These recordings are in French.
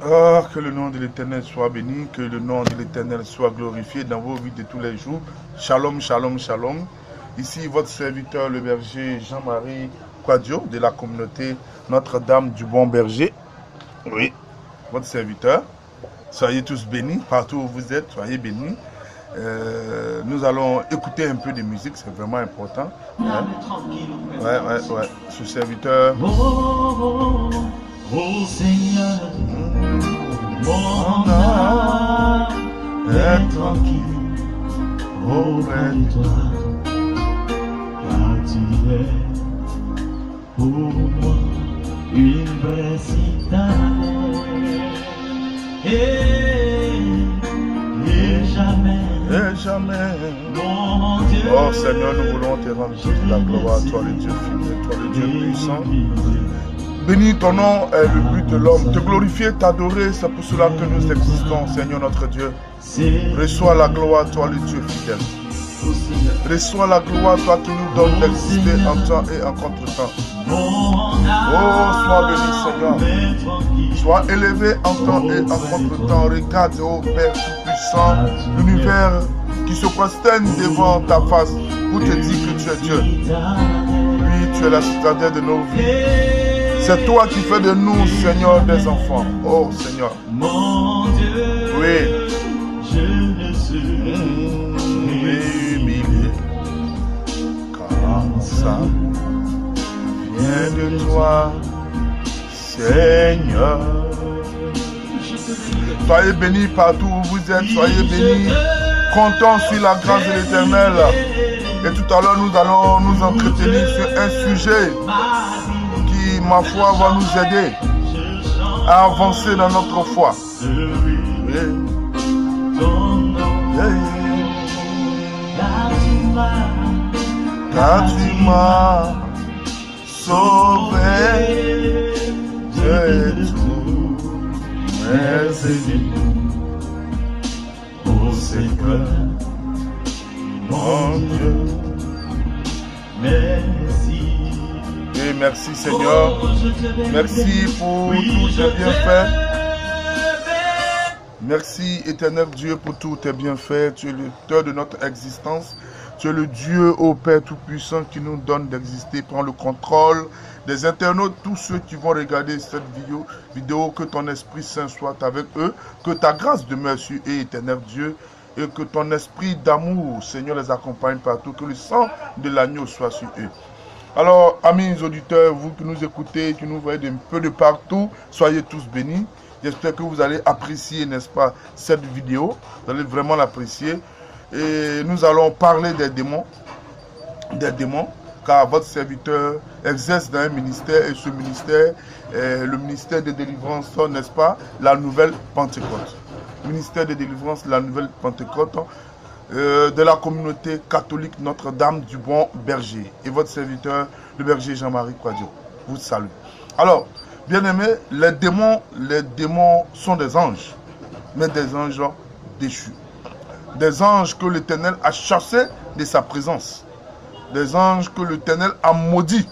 Oh, que le nom de l'Éternel soit béni, que le nom de l'Éternel soit glorifié dans vos vies de tous les jours. Shalom, shalom, shalom. Ici, votre serviteur, le berger Jean-Marie Quadio, de la communauté Notre-Dame du Bon Berger. Oui, votre serviteur. Soyez tous bénis, partout où vous êtes, soyez bénis. Nous allons écouter un peu de musique, c'est vraiment important. Ouais. Ce serviteur. Oh Seigneur, mon âme est tranquille auprès de toi, car tu es pour moi une vraie citadelle, et jamais, mon Dieu. Oh Seigneur, nous voulons te rendre toute la gloire, toi le Dieu fidèle, toi le Dieu puissant. Bénis ton nom est le but de l'homme. Te glorifier, t'adorer, c'est pour cela que nous existons, Seigneur notre Dieu. Reçois la gloire, toi le Dieu fidèle. Reçois la gloire, toi qui nous donnes d'exister en temps et en contre-temps. Oh, sois béni, Seigneur. Sois élevé en temps et en contre-temps. Regarde, oh Père tout-puissant, l'univers qui se prosterne devant ta face pour te dire que tu es Dieu. Oui, tu es la citadelle de nos vies. C'est toi qui fais de nous, Seigneur, des enfants. Oh, Seigneur. Mon Dieu, oui. Je ne suis humilié. Car ça vient de toi, Seigneur. Soyez bénis partout où vous êtes. Soyez bénis. Comptons sur la grâce de l'Éternel. Et tout à l'heure, nous allons nous entretenir sur un sujet qui, ma foi, va nous aider à avancer dans notre foi. Car tu m'as sauvé de tous mes ennemis. Oh Seigneur, mon Dieu, merci. Et merci Seigneur, merci pour tous tes bienfaits. Merci éternel Dieu pour tous tes bienfaits. Tu es l'auteur de notre existence. Tu es le Dieu ô Père Tout-Puissant qui nous donne d'exister. Prends le contrôle des internautes, tous ceux qui vont regarder cette vidéo, que ton Esprit Saint soit avec eux, que ta grâce demeure sur eux, éternel Dieu, et que ton esprit d'amour, Seigneur, les accompagne partout, que le sang de l'agneau soit sur eux. Alors, amis auditeurs, vous qui nous écoutez, qui nous voyez un peu de partout, soyez tous bénis. J'espère que vous allez apprécier, n'est-ce pas, cette vidéo. Vous allez vraiment l'apprécier. Et nous allons parler des démons, car votre serviteur exerce dans un ministère, et ce ministère est le ministère de délivrance, n'est-ce pas, la nouvelle Pentecôte. Ministère de délivrance, la nouvelle Pentecôte, de la communauté catholique Notre-Dame du Bon Berger. Et votre serviteur, le berger Jean-Marie Quadio, vous salue. Alors, bien aimés, les démons sont des anges, mais des anges déchus. Des anges que l'Éternel a chassés de sa présence. Des anges que l'Éternel a maudits.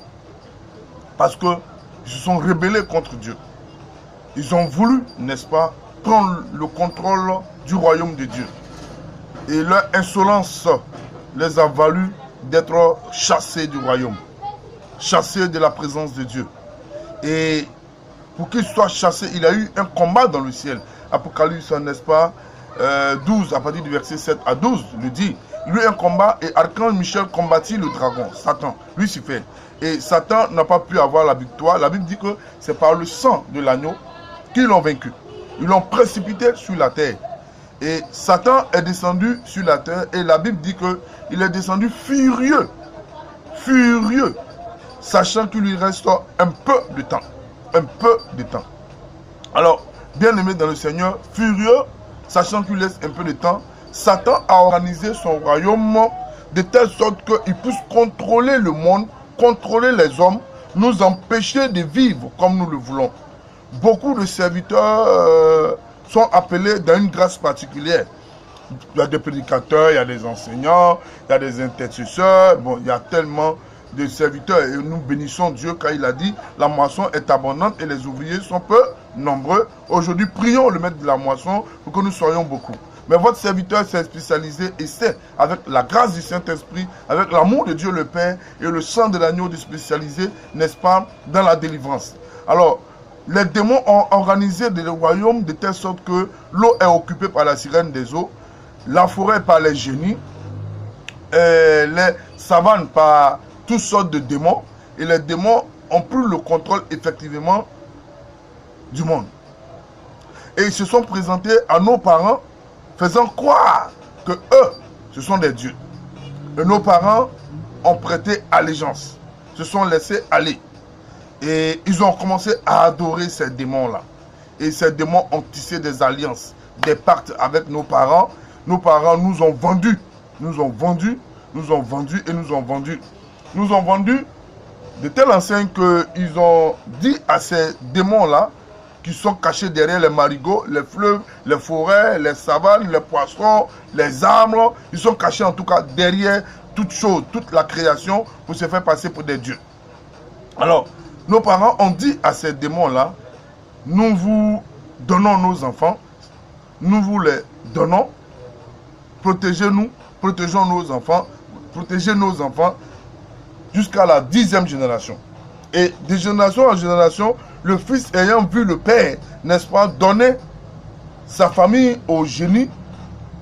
Parce qu'ils se sont rebellés contre Dieu. Ils ont voulu, n'est-ce pas, prendre le contrôle du royaume de Dieu. Et leur insolence les a valu d'être chassés du royaume. Chassés de la présence de Dieu. Et pour qu'ils soient chassés, il y a eu un combat dans le ciel. Apocalypse, n'est-ce pas, 12, à partir du verset 7 à 12, le dit. Il y a eu un combat et Archange Michel combattit le dragon, Satan, Lucifer. Et Satan n'a pas pu avoir la victoire. La Bible dit que c'est par le sang de l'agneau qu'ils l'ont vaincu. Ils l'ont précipité sur la terre. Et Satan est descendu sur la terre et la Bible dit qu'il est descendu furieux. Furieux. Sachant qu'il lui reste un peu de temps. Un peu de temps. Alors, bien aimé dans le Seigneur, furieux, sachant qu'il laisse un peu de temps, Satan a organisé son royaume de telle sorte qu'il puisse contrôler le monde, contrôler les hommes, nous empêcher de vivre comme nous le voulons. Beaucoup de serviteurs sont appelés dans une grâce particulière. Il y a des prédicateurs, il y a des enseignants, il y a des intercesseurs, bon, il y a tellement de serviteurs et nous bénissons Dieu car il a dit la moisson est abondante et les ouvriers sont peu nombreux. Aujourd'hui, prions le maître de la moisson pour que nous soyons beaucoup. Mais votre serviteur s'est spécialisé et c'est avec la grâce du Saint-Esprit, avec l'amour de Dieu le Père et le sang de l'agneau de spécialiser, n'est-ce pas, dans la délivrance. Alors, les démons ont organisé des royaumes de telle sorte que l'eau est occupée par la sirène des eaux, la forêt par les génies, les savanes par toutes sortes de démons, et les démons ont pris le contrôle effectivement du monde. Et ils se sont présentés à nos parents, faisant croire que eux, ce sont des dieux. Et nos parents ont prêté allégeance, se sont laissés aller. Et ils ont commencé à adorer ces démons-là. Et ces démons ont tissé des alliances, des pactes avec nos parents. Nos parents nous ont vendus, nous ont vendus, nous ont vendus et nous ont vendus. Nous ont vendus de telle enseigne qu'ils ont dit à ces démons-là, qui sont cachés derrière les marigots, les fleuves, les forêts, les savanes, les poissons, les arbres. Ils sont cachés en tout cas derrière toute chose, toute la création pour se faire passer pour des dieux. Alors, nos parents ont dit à ces démons-là, nous vous donnons nos enfants, nous vous les donnons, protégez-nous, protégeons nos enfants, protégez nos enfants jusqu'à la 10e génération. Et de génération en génération, le fils ayant vu le père, n'est-ce pas, donner sa famille au génie,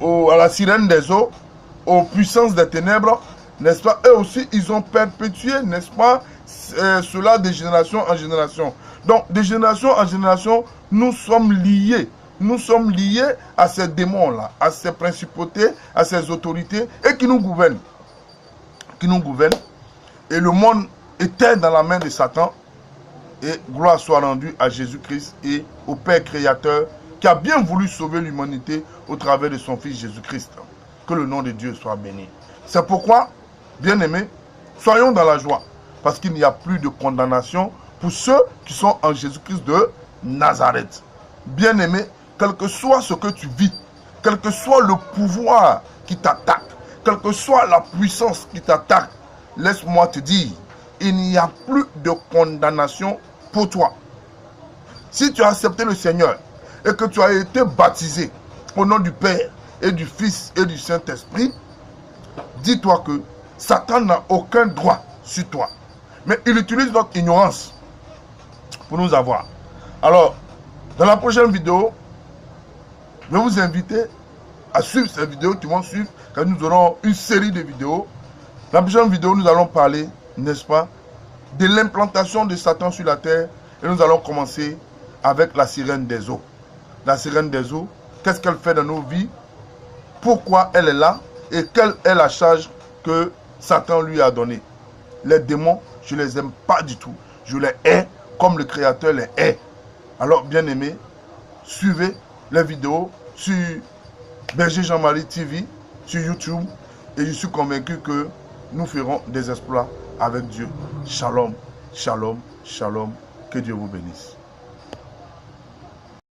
à la sirène des eaux, aux puissances des ténèbres, n'est-ce pas, eux aussi, ils ont perpétué, n'est-ce pas, cela de génération en génération. Donc, de génération en génération, nous sommes liés. Nous sommes liés à ces démons-là, à ces principautés, à ces autorités, et qui nous gouvernent. Qui nous gouvernent. Et le monde était dans la main de Satan. Et gloire soit rendue à Jésus-Christ et au Père créateur qui a bien voulu sauver l'humanité au travers de son Fils Jésus-Christ. Que le nom de Dieu soit béni. C'est pourquoi, bien-aimés, soyons dans la joie. Parce qu'il n'y a plus de condamnation pour ceux qui sont en Jésus-Christ de Nazareth. Bien-aimés, quel que soit ce que tu vis, quel que soit le pouvoir qui t'attaque, quelle que soit la puissance qui t'attaque, laisse-moi te dire, il n'y a plus de condamnation pour toi. Si tu as accepté le Seigneur et que tu as été baptisé au nom du Père et du Fils et du Saint-Esprit, dis-toi que Satan n'a aucun droit sur toi. Mais il utilise notre ignorance pour nous avoir. Alors, dans la prochaine vidéo, je vais vous inviter à suivre cette vidéo qui vont suivre, car nous aurons une série de vidéos. Dans la prochaine vidéo, nous allons parler, n'est-ce pas, de l'implantation de Satan sur la terre. Et nous allons commencer avec la sirène des eaux. La sirène des eaux, qu'est-ce qu'elle fait dans nos vies? Pourquoi elle est là? Et quelle est la charge que Satan lui a donnée? Les démons, je ne les aime pas du tout. Je les hais comme le Créateur les hait. Alors, bien aimés, suivez les vidéos sur Berger Jean-Marie TV, sur YouTube. Et je suis convaincu que nous ferons des exploits avec Dieu. Shalom, shalom, shalom. Que Dieu vous bénisse.